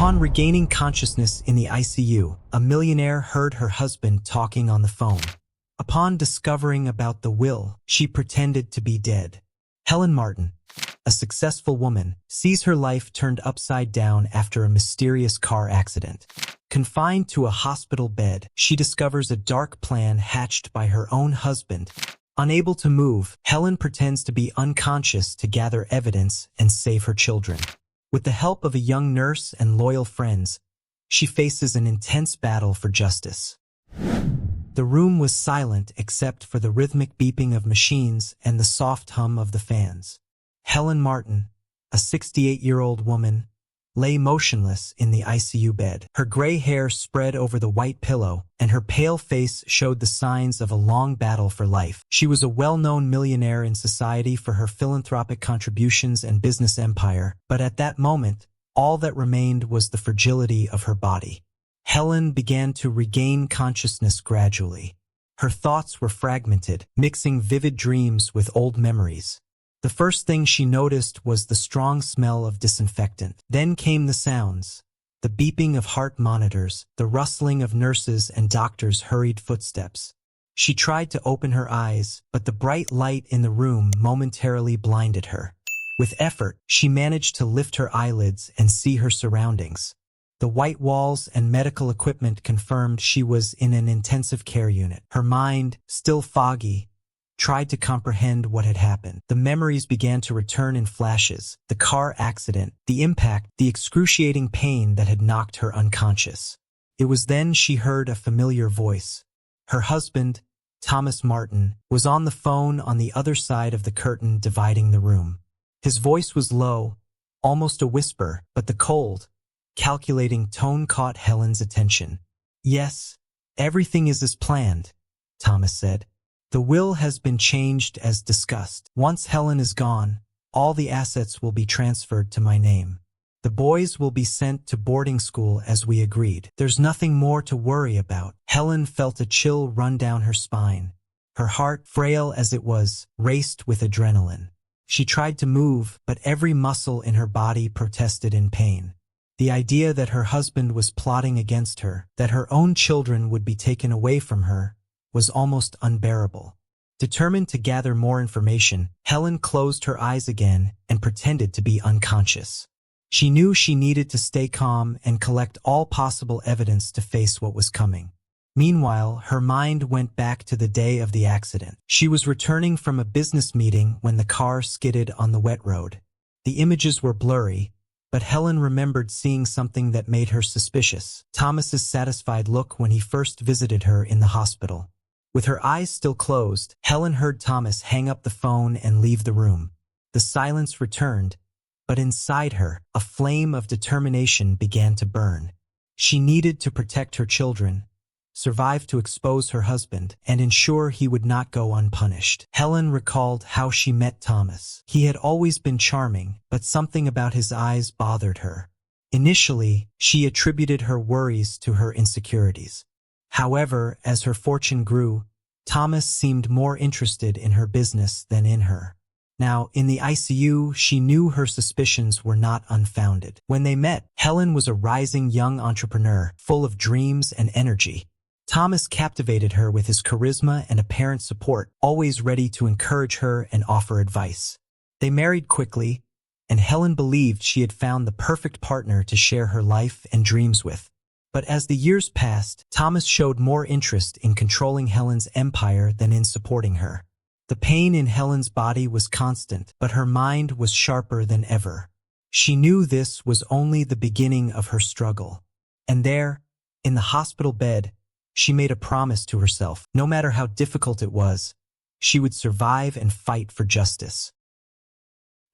Upon regaining consciousness in the ICU, a millionaire heard her husband talking on the phone. Upon discovering about the will, she pretended to be dead. Helen Martin, a successful woman, sees her life turned upside down after a mysterious car accident. Confined to a hospital bed, she discovers a dark plan hatched by her own husband. Unable to move, Helen pretends to be unconscious to gather evidence and save her children. With the help of a young nurse and loyal friends, she faces an intense battle for justice. The room was silent except for the rhythmic beeping of machines and the soft hum of the fans. Helen Martin, a 68-year-old woman, lay motionless in the ICU bed. Her gray hair spread over the white pillow, and her pale face showed the signs of a long battle for life. She was a well-known millionaire in society for her philanthropic contributions and business empire, but at that moment, all that remained was the fragility of her body. Helen began to regain consciousness gradually. Her thoughts were fragmented, mixing vivid dreams with old memories. The first thing she noticed was the strong smell of disinfectant. Then came the sounds, the beeping of heart monitors, the rustling of nurses and doctors' hurried footsteps. She tried to open her eyes, but the bright light in the room momentarily blinded her. With effort, she managed to lift her eyelids and see her surroundings. The white walls and medical equipment confirmed she was in an intensive care unit. Her mind, still foggy, tried to comprehend what had happened. The memories began to return in flashes: the car accident, the impact, the excruciating pain that had knocked her unconscious. It was then she heard a familiar voice. Her husband, Thomas Martin, was on the phone on the other side of the curtain dividing the room. His voice was low, almost a whisper, but the cold, calculating tone caught Helen's attention. "Yes, everything is as planned," Thomas said. "The will has been changed as discussed. Once Helen is gone, all the assets will be transferred to my name. The boys will be sent to boarding school as we agreed. There's nothing more to worry about." Helen felt a chill run down her spine. Her heart, frail as it was, raced with adrenaline. She tried to move, but every muscle in her body protested in pain. The idea that her husband was plotting against her, that her own children would be taken away from her, was almost unbearable. Determined to gather more information, Helen closed her eyes again and pretended to be unconscious. She knew she needed to stay calm and collect all possible evidence to face what was coming. Meanwhile, her mind went back to the day of the accident. She was returning from a business meeting when the car skidded on the wet road. The images were blurry, but Helen remembered seeing something that made her suspicious: Thomas's satisfied look when he first visited her in the hospital. With her eyes still closed, Helen heard Thomas hang up the phone and leave the room. The silence returned, but inside her, a flame of determination began to burn. She needed to protect her children, survive to expose her husband, and ensure he would not go unpunished. Helen recalled how she met Thomas. He had always been charming, but something about his eyes bothered her. Initially, she attributed her worries to her insecurities. However, as her fortune grew, Thomas seemed more interested in her business than in her. Now, in the ICU, she knew her suspicions were not unfounded. When they met, Helen was a rising young entrepreneur, full of dreams and energy. Thomas captivated her with his charisma and apparent support, always ready to encourage her and offer advice. They married quickly, and Helen believed she had found the perfect partner to share her life and dreams with. But as the years passed, Thomas showed more interest in controlling Helen's empire than in supporting her. The pain in Helen's body was constant, but her mind was sharper than ever. She knew this was only the beginning of her struggle. And there, in the hospital bed, she made a promise to herself: no matter how difficult it was, she would survive and fight for justice.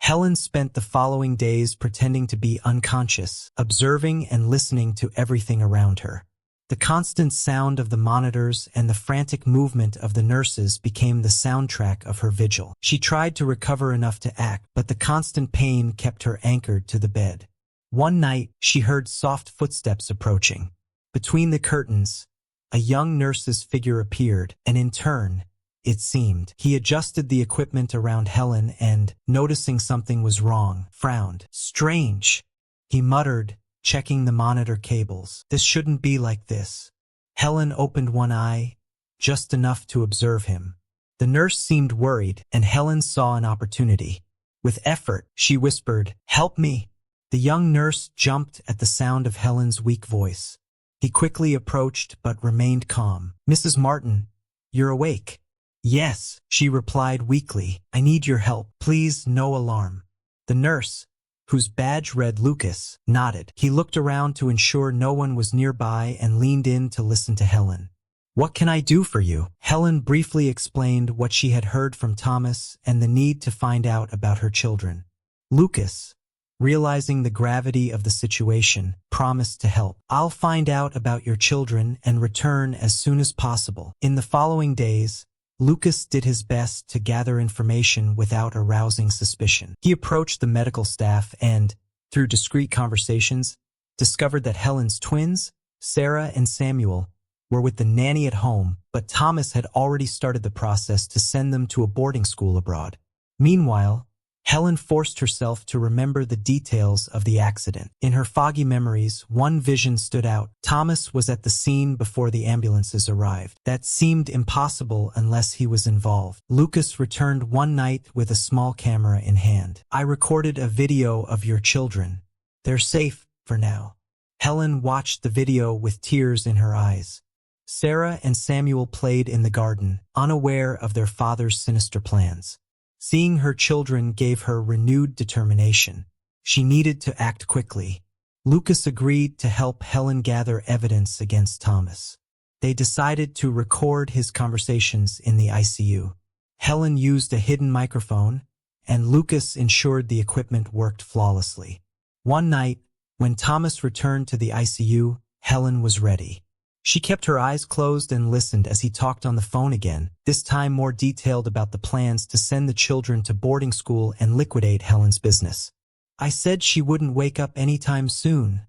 Helen spent the following days pretending to be unconscious, observing and listening to everything around her. The constant sound of the monitors and the frantic movement of the nurses became the soundtrack of her vigil. She tried to recover enough to act, but the constant pain kept her anchored to the bed. One night, she heard soft footsteps approaching. Between the curtains, a young nurse's figure appeared, and in turn, it seemed, he adjusted the equipment around Helen and, noticing something was wrong, frowned. "Strange," he muttered, checking the monitor cables. This shouldn't be like this. Helen opened one eye, just enough to observe him. The nurse seemed worried, and Helen saw an opportunity. With effort, she whispered, "Help me." The young nurse jumped at the sound of Helen's weak voice. He quickly approached but remained calm. "Mrs. Martin, you're awake." "Yes," she replied weakly. "I need your help. Please, no alarm." The nurse, whose badge read Lucas, nodded. He looked around to ensure no one was nearby and leaned in to listen to Helen. "What can I do for you?" Helen briefly explained what she had heard from Thomas and the need to find out about her children. Lucas, realizing the gravity of the situation, promised to help. "I'll find out about your children and return as soon as possible." In the following days, Lucas did his best to gather information without arousing suspicion. He approached the medical staff and, through discreet conversations, discovered that Helen's twins, Sarah and Samuel, were with the nanny at home, but Thomas had already started the process to send them to a boarding school abroad. Meanwhile, Helen forced herself to remember the details of the accident. In her foggy memories, one vision stood out. Thomas was at the scene before the ambulances arrived. That seemed impossible unless he was involved. Lucas returned one night with a small camera in hand. "I recorded a video of your children. They're safe for now." Helen watched the video with tears in her eyes. Sarah and Samuel played in the garden, unaware of their father's sinister plans. Seeing her children gave her renewed determination. She needed to act quickly. Lucas agreed to help Helen gather evidence against Thomas. They decided to record his conversations in the ICU. Helen used a hidden microphone, and Lucas ensured the equipment worked flawlessly. One night, when Thomas returned to the ICU, Helen was ready. She kept her eyes closed and listened as he talked on the phone again, this time more detailed about the plans to send the children to boarding school and liquidate Helen's business. "I said she wouldn't wake up anytime soon,"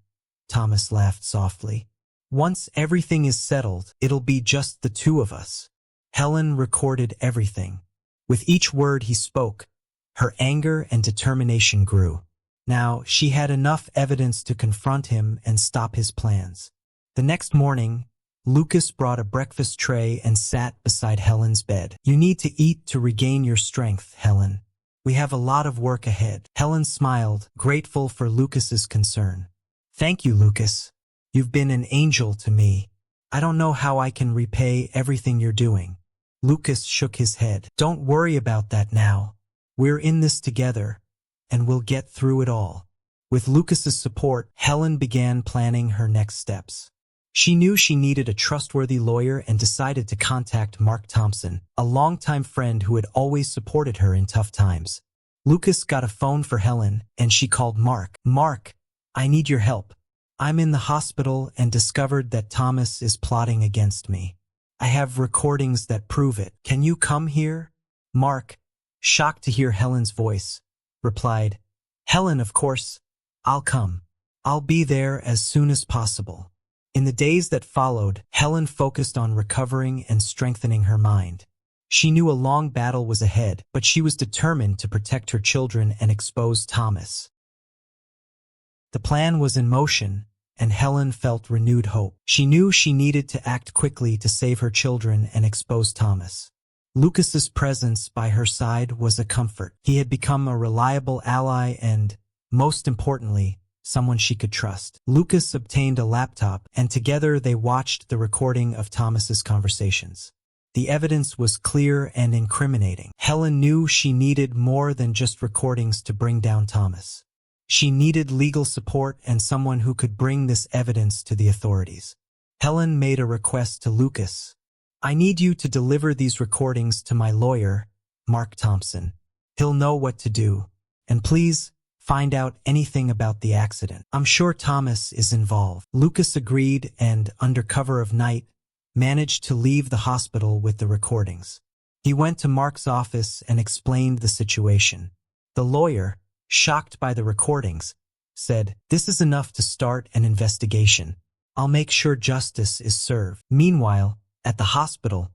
Thomas laughed softly. "Once everything is settled, it'll be just the two of us." Helen recorded everything. With each word he spoke, her anger and determination grew. Now she had enough evidence to confront him and stop his plans. The next morning, Lucas brought a breakfast tray and sat beside Helen's bed. "You need to eat to regain your strength, Helen. We have a lot of work ahead." Helen smiled, grateful for Lucas's concern. "Thank you, Lucas. You've been an angel to me. I don't know how I can repay everything you're doing." Lucas shook his head. "Don't worry about that now. We're in this together, and we'll get through it all." With Lucas's support, Helen began planning her next steps. She knew she needed a trustworthy lawyer and decided to contact Mark Thompson, a longtime friend who had always supported her in tough times. Lucas got a phone for Helen, and she called Mark. "Mark, I need your help. I'm in the hospital and discovered that Thomas is plotting against me. I have recordings that prove it. Can you come here?" Mark, shocked to hear Helen's voice, replied, "Helen, of course. I'll come. I'll be there as soon as possible." In the days that followed, Helen focused on recovering and strengthening her mind. She knew a long battle was ahead, but she was determined to protect her children and expose Thomas. The plan was in motion, and Helen felt renewed hope. She knew she needed to act quickly to save her children and expose Thomas. Lucas's presence by her side was a comfort. He had become a reliable ally and, most importantly, someone she could trust. Lucas obtained a laptop, and together they watched the recording of Thomas's conversations. The evidence was clear and incriminating. Helen knew she needed more than just recordings to bring down Thomas. She needed legal support and someone who could bring this evidence to the authorities. Helen made a request to Lucas. "I need you to deliver these recordings to my lawyer, Mark Thompson. He'll know what to do. And please, find out anything about the accident. I'm sure Thomas is involved." Lucas agreed and, under cover of night, managed to leave the hospital with the recordings. He went to Mark's office and explained the situation. The lawyer, shocked by the recordings, said, "This is enough to start an investigation. I'll make sure justice is served." Meanwhile, at the hospital,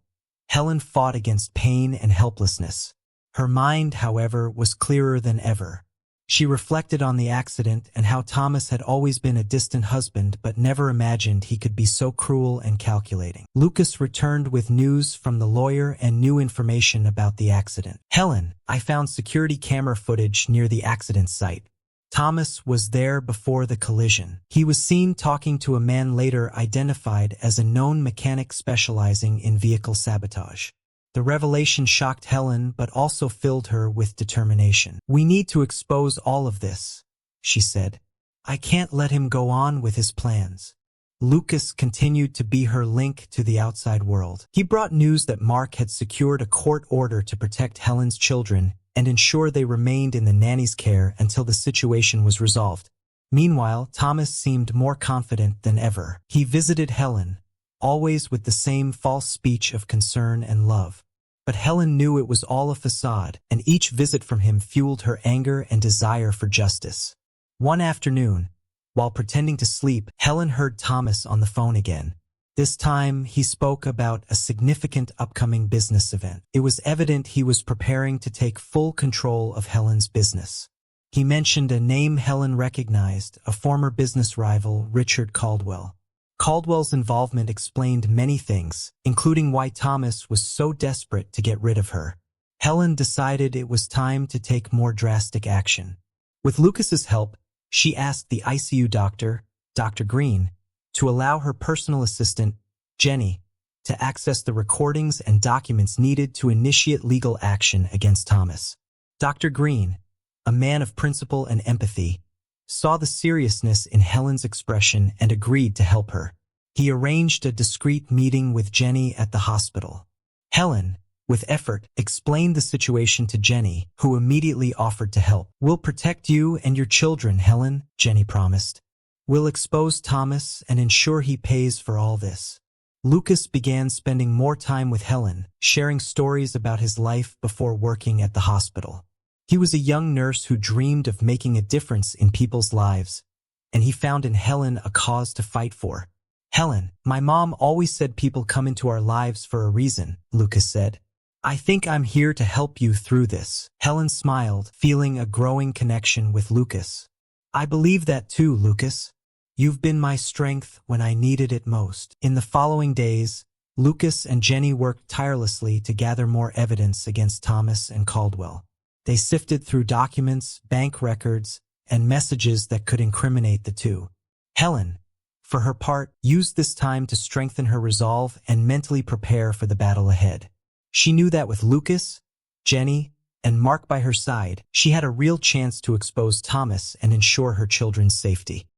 Helen fought against pain and helplessness. Her mind, however, was clearer than ever. She reflected on the accident and how Thomas had always been a distant husband but never imagined he could be so cruel and calculating. Lucas returned with news from the lawyer and new information about the accident. Helen, I found security camera footage near the accident site. Thomas was there before the collision. He was seen talking to a man later identified as a known mechanic specializing in vehicle sabotage. The revelation shocked Helen but also filled her with determination. We need to expose all of this, she said. I can't let him go on with his plans. Lucas continued to be her link to the outside world. He brought news that Mark had secured a court order to protect Helen's children and ensure they remained in the nanny's care until the situation was resolved. Meanwhile, Thomas seemed more confident than ever. He visited Helen, always with the same false speech of concern and love. But Helen knew it was all a facade, and each visit from him fueled her anger and desire for justice. One afternoon, while pretending to sleep, Helen heard Thomas on the phone again. This time, he spoke about a significant upcoming business event. It was evident he was preparing to take full control of Helen's business. He mentioned a name Helen recognized, a former business rival, Richard Caldwell. Caldwell's involvement explained many things, including why Thomas was so desperate to get rid of her. Helen decided it was time to take more drastic action. With Lucas's help, she asked the ICU doctor, Dr. Green, to allow her personal assistant, Jenny, to access the recordings and documents needed to initiate legal action against Thomas. Dr. Green, a man of principle and empathy, saw the seriousness in Helen's expression and agreed to help her. He arranged a discreet meeting with Jenny at the hospital. Helen, with effort, explained the situation to Jenny, who immediately offered to help. We'll protect you and your children, Helen, Jenny promised. We'll expose Thomas and ensure he pays for all this. Lucas began spending more time with Helen, sharing stories about his life before working at the hospital. He was a young nurse who dreamed of making a difference in people's lives, and he found in Helen a cause to fight for. Helen, my mom always said people come into our lives for a reason, Lucas said. I think I'm here to help you through this. Helen smiled, feeling a growing connection with Lucas. I believe that too, Lucas. You've been my strength when I needed it most. In the following days, Lucas and Jenny worked tirelessly to gather more evidence against Thomas and Caldwell. They sifted through documents, bank records, and messages that could incriminate the two. Helen, for her part, used this time to strengthen her resolve and mentally prepare for the battle ahead. She knew that with Lucas, Jenny, and Mark by her side, she had a real chance to expose Thomas and ensure her children's safety.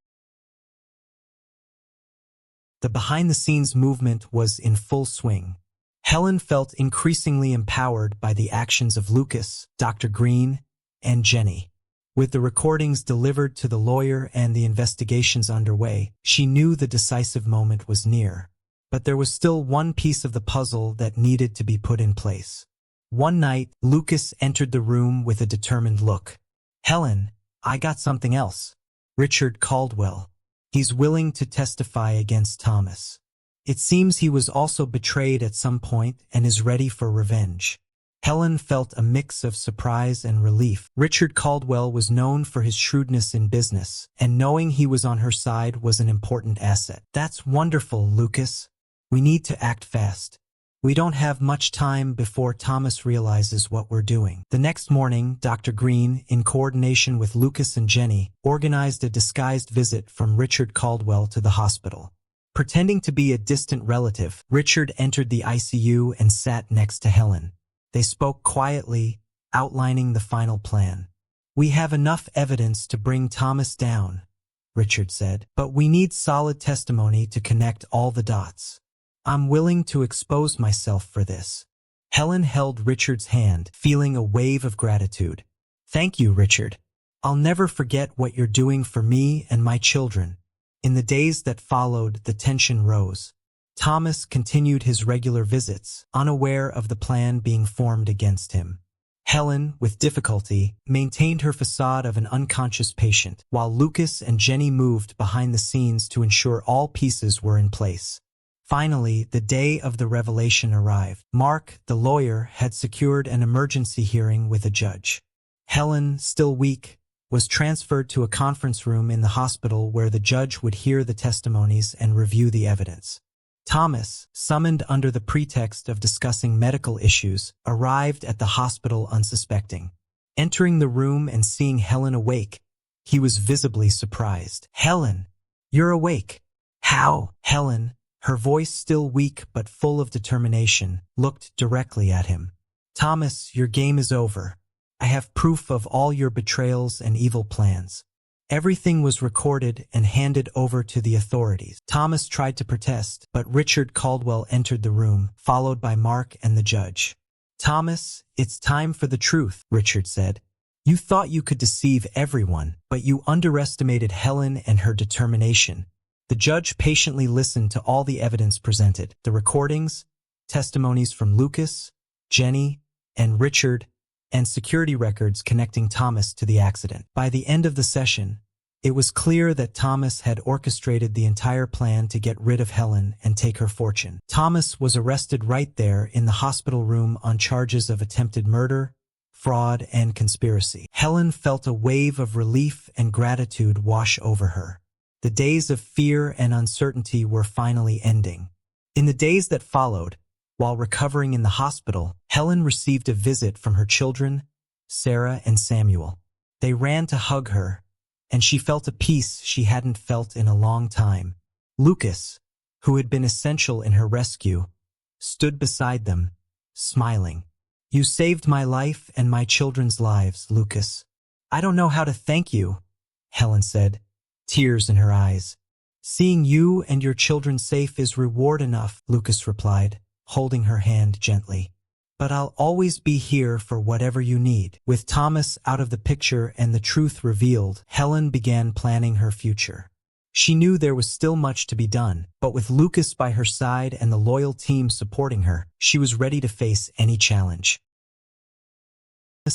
The behind-the-scenes movement was in full swing. Helen felt increasingly empowered by the actions of Lucas, Dr. Green, and Jenny. With the recordings delivered to the lawyer and the investigations underway, she knew the decisive moment was near. But there was still one piece of the puzzle that needed to be put in place. One night, Lucas entered the room with a determined look. Helen, I got something else. Richard Caldwell. He's willing to testify against Thomas. It seems he was also betrayed at some point and is ready for revenge. Helen felt a mix of surprise and relief. Richard Caldwell was known for his shrewdness in business, and knowing he was on her side was an important asset. That's wonderful, Lucas. We need to act fast. We don't have much time before Thomas realizes what we're doing. The next morning, Dr. Green, in coordination with Lucas and Jenny, organized a disguised visit from Richard Caldwell to the hospital. Pretending to be a distant relative, Richard entered the ICU and sat next to Helen. They spoke quietly, outlining the final plan. We have enough evidence to bring Thomas down, Richard said, but we need solid testimony to connect all the dots. I'm willing to expose myself for this. Helen held Richard's hand, feeling a wave of gratitude. Thank you, Richard. I'll never forget what you're doing for me and my children. In the days that followed, the tension rose. Thomas continued his regular visits, unaware of the plan being formed against him. Helen, with difficulty, maintained her facade of an unconscious patient, while Lucas and Jenny moved behind the scenes to ensure all pieces were in place. Finally, the day of the revelation arrived. Mark, the lawyer, had secured an emergency hearing with a judge. Helen, still weak, was transferred to a conference room in the hospital where the judge would hear the testimonies and review the evidence. Thomas, summoned under the pretext of discussing medical issues, arrived at the hospital unsuspecting. Entering the room and seeing Helen awake, he was visibly surprised. "Helen, you're awake." "How?" Helen, her voice still weak but full of determination, looked directly at him. "Thomas, your game is over. I have proof of all your betrayals and evil plans." Everything was recorded and handed over to the authorities. Thomas tried to protest, but Richard Caldwell entered the room, followed by Mark and the judge. "Thomas, it's time for the truth," Richard said. "You thought you could deceive everyone, but you underestimated Helen and her determination." The judge patiently listened to all the evidence presented, the recordings, testimonies from Lucas, Jenny, and Richard, and security records connecting Thomas to the accident. By the end of the session, it was clear that Thomas had orchestrated the entire plan to get rid of Helen and take her fortune. Thomas was arrested right there in the hospital room on charges of attempted murder, fraud, and conspiracy. Helen felt a wave of relief and gratitude wash over her. The days of fear and uncertainty were finally ending. In the days that followed, while recovering in the hospital, Helen received a visit from her children, Sarah and Samuel. They ran to hug her, and she felt a peace she hadn't felt in a long time. Lucas, who had been essential in her rescue, stood beside them, smiling. "You saved my life and my children's lives, Lucas. I don't know how to thank you," Helen said, tears in her eyes. "Seeing you and your children safe is reward enough," Lucas replied, holding her hand gently. "But I'll always be here for whatever you need." With Thomas out of the picture and the truth revealed, Helen began planning her future. She knew there was still much to be done, but with Lucas by her side and the loyal team supporting her, she was ready to face any challenge.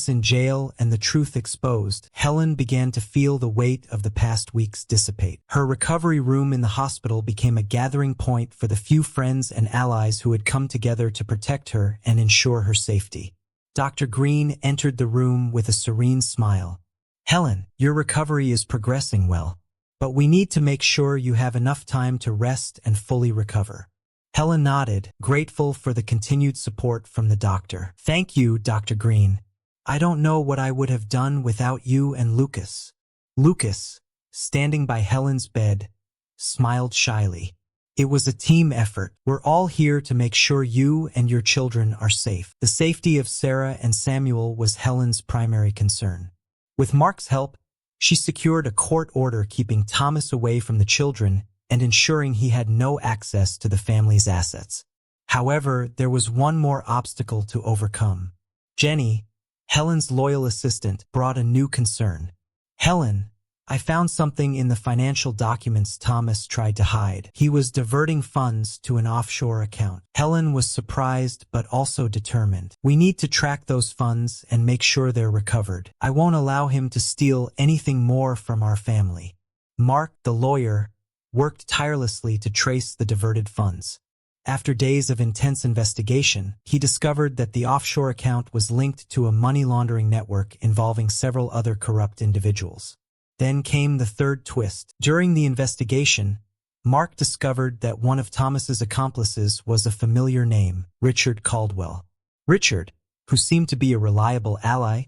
In jail and the truth exposed, Helen began to feel the weight of the past weeks dissipate. Her recovery room in the hospital became a gathering point for the few friends and allies who had come together to protect her and ensure her safety. Dr. Green entered the room with a serene smile. "Helen, your recovery is progressing well, but we need to make sure you have enough time to rest and fully recover." Helen nodded, grateful for the continued support from the doctor. "Thank you, Dr. Green. I don't know what I would have done without you and Lucas." Lucas, standing by Helen's bed, smiled shyly. "It was a team effort. We're all here to make sure you and your children are safe." The safety of Sarah and Samuel was Helen's primary concern. With Mark's help, she secured a court order keeping Thomas away from the children and ensuring he had no access to the family's assets. However, there was one more obstacle to overcome. Jenny, Helen's loyal assistant, brought a new concern. "Helen, I found something in the financial documents Thomas tried to hide. He was diverting funds to an offshore account." Helen was surprised but also determined. "We need to track those funds and make sure they're recovered. I won't allow him to steal anything more from our family." Mark, the lawyer, worked tirelessly to trace the diverted funds. After days of intense investigation, he discovered that the offshore account was linked to a money laundering network involving several other corrupt individuals. Then came the third twist. During the investigation, Mark discovered that one of Thomas's accomplices was a familiar name, Richard Caldwell. Richard, who seemed to be a reliable ally,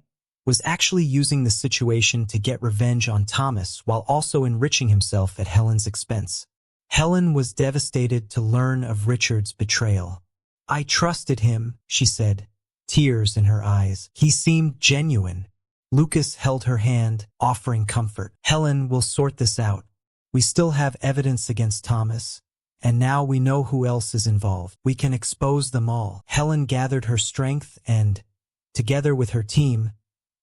was actually using the situation to get revenge on Thomas while also enriching himself at Helen's expense. Helen was devastated to learn of Richard's betrayal. "I trusted him," she said, tears in her eyes. "He seemed genuine." Lucas held her hand, offering comfort. "Helen, will sort this out. We still have evidence against Thomas, and now we know who else is involved. We can expose them all." Helen gathered her strength and, together with her team,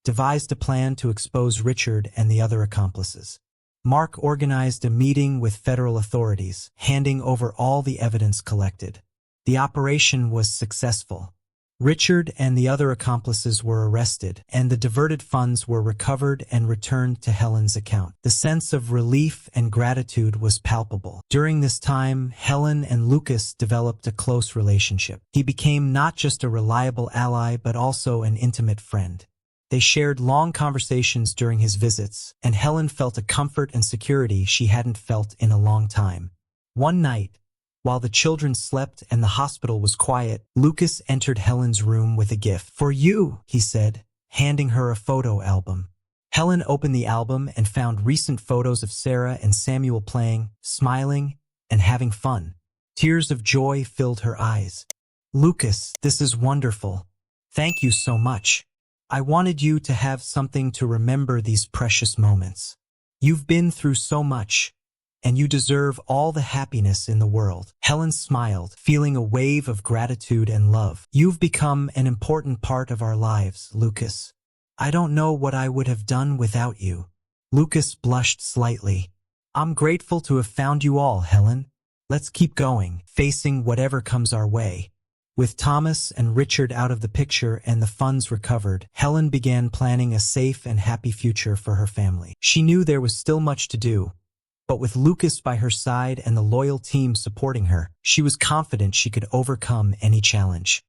devised a plan to expose Richard and the other accomplices. Mark organized a meeting with federal authorities, handing over all the evidence collected. The operation was successful. Richard and the other accomplices were arrested, and the diverted funds were recovered and returned to Helen's account. The sense of relief and gratitude was palpable. During this time, Helen and Lucas developed a close relationship. He became not just a reliable ally but also an intimate friend. They shared long conversations during his visits, and Helen felt a comfort and security she hadn't felt in a long time. One night, while the children slept and the hospital was quiet, Lucas entered Helen's room with a gift. "For you," he said, handing her a photo album. Helen opened the album and found recent photos of Sarah and Samuel playing, smiling, and having fun. Tears of joy filled her eyes. "Lucas, this is wonderful. Thank you so much. I wanted you to have something to remember these precious moments. You've been through so much, and you deserve all the happiness in the world." Helen smiled, feeling a wave of gratitude and love. "You've become an important part of our lives, Lucas. I don't know what I would have done without you." Lucas blushed slightly. "I'm grateful to have found you all, Helen. Let's keep going, facing whatever comes our way." With Thomas and Richard out of the picture and the funds recovered, Helen began planning a safe and happy future for her family. She knew there was still much to do, but with Lucas by her side and the loyal team supporting her, she was confident she could overcome any challenge.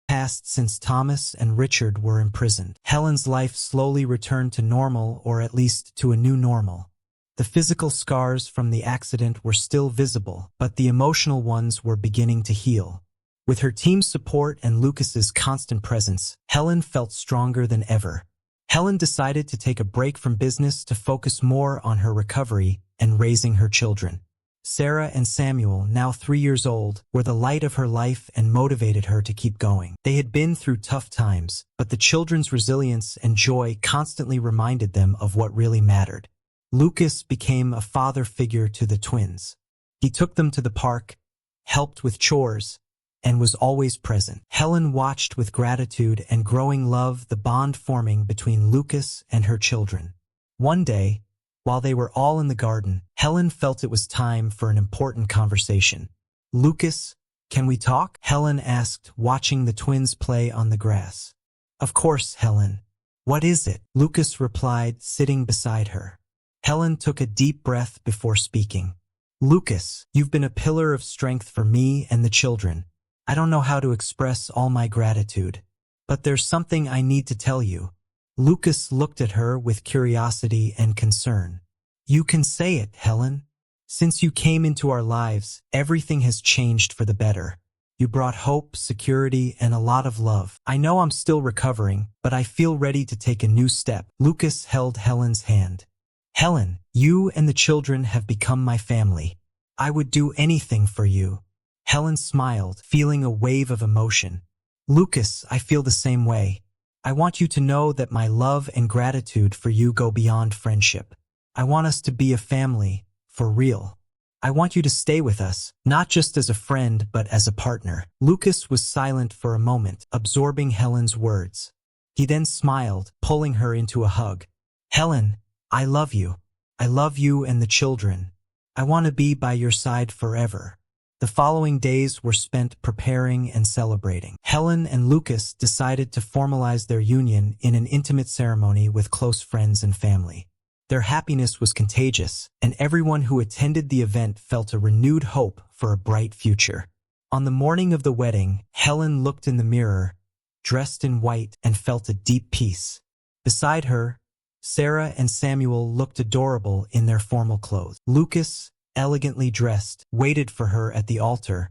Passed since Thomas and Richard were imprisoned. Helen's life slowly returned to normal, or at least to a new normal. The physical scars from the accident were still visible, but the emotional ones were beginning to heal. With her team's support and Lucas's constant presence, Helen felt stronger than ever. Helen decided to take a break from business to focus more on her recovery and raising her children. Sarah and Samuel, now 3 years old, were the light of her life and motivated her to keep going. They had been through tough times, but the children's resilience and joy constantly reminded them of what really mattered. Lucas became a father figure to the twins. He took them to the park, helped with chores, and was always present. Helen watched with gratitude and growing love the bond forming between Lucas and her children. One day, while they were all in the garden, Helen felt it was time for an important conversation. "Lucas, can we talk?" Helen asked, watching the twins play on the grass. "Of course, Helen. What is it?" Lucas replied, sitting beside her. Helen took a deep breath before speaking. "Lucas, you've been a pillar of strength for me and the children. I don't know how to express all my gratitude, but there's something I need to tell you." Lucas looked at her with curiosity and concern. "You can say it, Helen. Since you came into our lives, everything has changed for the better. You brought hope, security, and a lot of love. I know I'm still recovering, but I feel ready to take a new step." Lucas held Helen's hand. "Helen, you and the children have become my family. I would do anything for you." Helen smiled, feeling a wave of emotion. "Lucas, I feel the same way. I want you to know that my love and gratitude for you go beyond friendship. I want us to be a family, for real. I want you to stay with us, not just as a friend, but as a partner." Lucas was silent for a moment, absorbing Helen's words. He then smiled, pulling her into a hug. "Helen, I love you. I love you and the children. I want to be by your side forever." The following days were spent preparing and celebrating. Helen and Lucas decided to formalize their union in an intimate ceremony with close friends and family. Their happiness was contagious, and everyone who attended the event felt a renewed hope for a bright future. On the morning of the wedding, Helen looked in the mirror, dressed in white, and felt a deep peace. Beside her, Sarah and Samuel looked adorable in their formal clothes. Lucas, elegantly dressed, waited for her at the altar,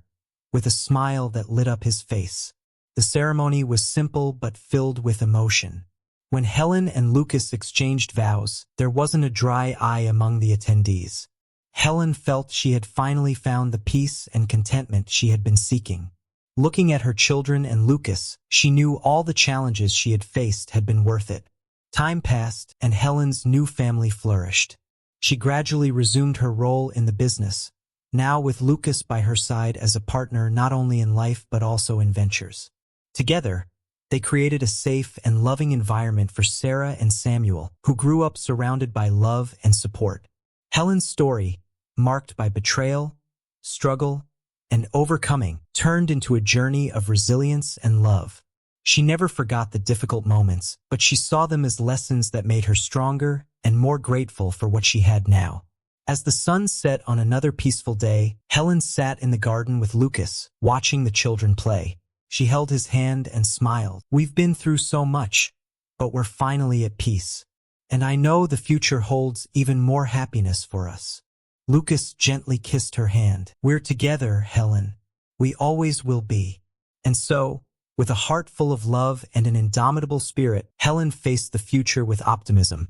with a smile that lit up his face. The ceremony was simple but filled with emotion. When Helen and Lucas exchanged vows, there wasn't a dry eye among the attendees. Helen felt she had finally found the peace and contentment she had been seeking. Looking at her children and Lucas, she knew all the challenges she had faced had been worth it. Time passed, and Helen's new family flourished. She gradually resumed her role in the business, now with Lucas by her side as a partner not only in life but also in ventures. Together, they created a safe and loving environment for Sarah and Samuel, who grew up surrounded by love and support. Helen's story, marked by betrayal, struggle, and overcoming, turned into a journey of resilience and love. She never forgot the difficult moments, but she saw them as lessons that made her stronger and more grateful for what she had now. As the sun set on another peaceful day, Helen sat in the garden with Lucas, watching the children play. She held his hand and smiled. We've been through so much, but we're finally at peace. And I know the future holds even more happiness for us. Lucas gently kissed her hand. We're together, Helen. We always will be. And so, with a heart full of love and an indomitable spirit, Helen faced the future with optimism,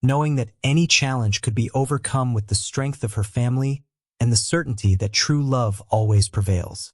knowing that any challenge could be overcome with the strength of her family and the certainty that true love always prevails.